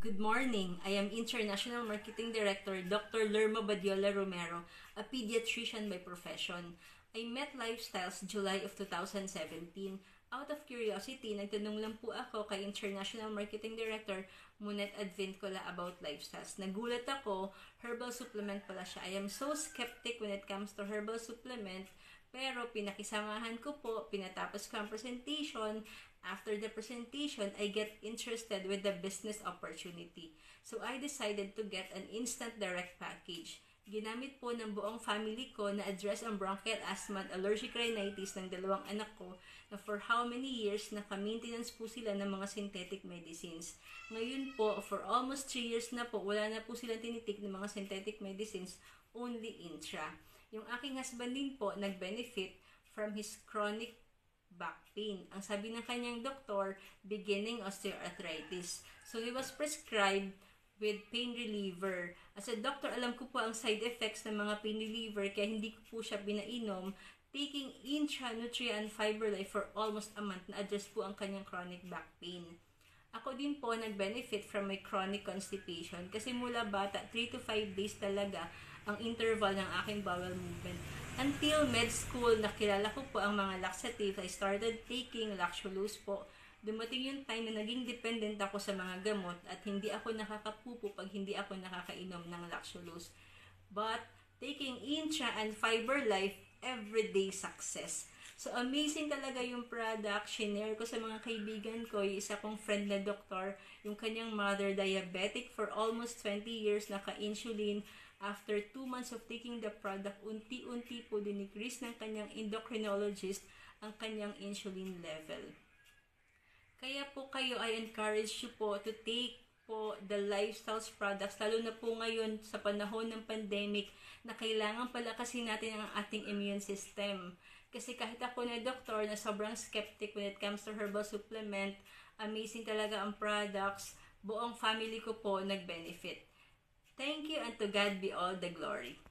Good morning. I am International Marketing Director Dr. Lerma Badiola Romero, a pediatrician by profession. I met Lifestyles July of 2017. Out of curiosity, nagtanong lang po ako kay International Marketing Director Munet Advincula about Lifestyles. Nagulat ako, herbal supplement pala siya. I am so skeptic when it comes to herbal supplement, pero pinakisamahan ko po, pinatapos ko ang presentation. After the presentation, I get interested with the business opportunity. So I decided to get an instant direct package. Ginamit po ng buong family ko na address ang bronchial asthma at allergic rhinitis ng dalawang anak ko na for how many years naka-maintenance po sila ng mga synthetic medicines. Ngayon po, for almost 3 years na po, wala na po silang tinitik ng mga synthetic medicines, only intra. Yung aking husband din po, nag-benefit from his chronic back pain. Ang sabi ng kanyang doktor, beginning osteoarthritis. So he was prescribed with pain reliever. As a doctor, alam ko po ang side effects ng mga pain reliever kaya hindi ko po siya pinainom. Taking Intra-Nutria and Fiber Life for almost a month na address po ang kanyang chronic back pain. Ako din po nag-benefit from my chronic constipation kasi mula bata 3 to 5 days talaga ang interval ng aking bowel movement. Until med school, nakilala ko po ang mga laxatives. I started taking Laxolose po. Dumating yung time na naging dependent ako sa mga gamot at hindi ako nakakapupo pag hindi ako nakakainom ng Laxolose. But taking Intra and Fiber Life, everyday success. So amazing talaga yung product. Shinare ko sa mga kaibigan ko, yung isa kong friend na doktor, yung kanyang mother, diabetic for almost 20 years, naka-insulin. After 2 months of taking the product, unti-unti po dinecrease ng kanyang endocrinologist ang kanyang insulin level. Kaya po kayo, I encourage you po to take po the Lifestyles products, lalo na po ngayon sa panahon ng pandemic na kailangan palakasin natin ang ating immune system. Kasi kahit ako na doktor na sobrang skeptic when it comes to herbal supplement, amazing talaga ang products, buong family ko po nag-benefit. Thank you, and to God be all the glory.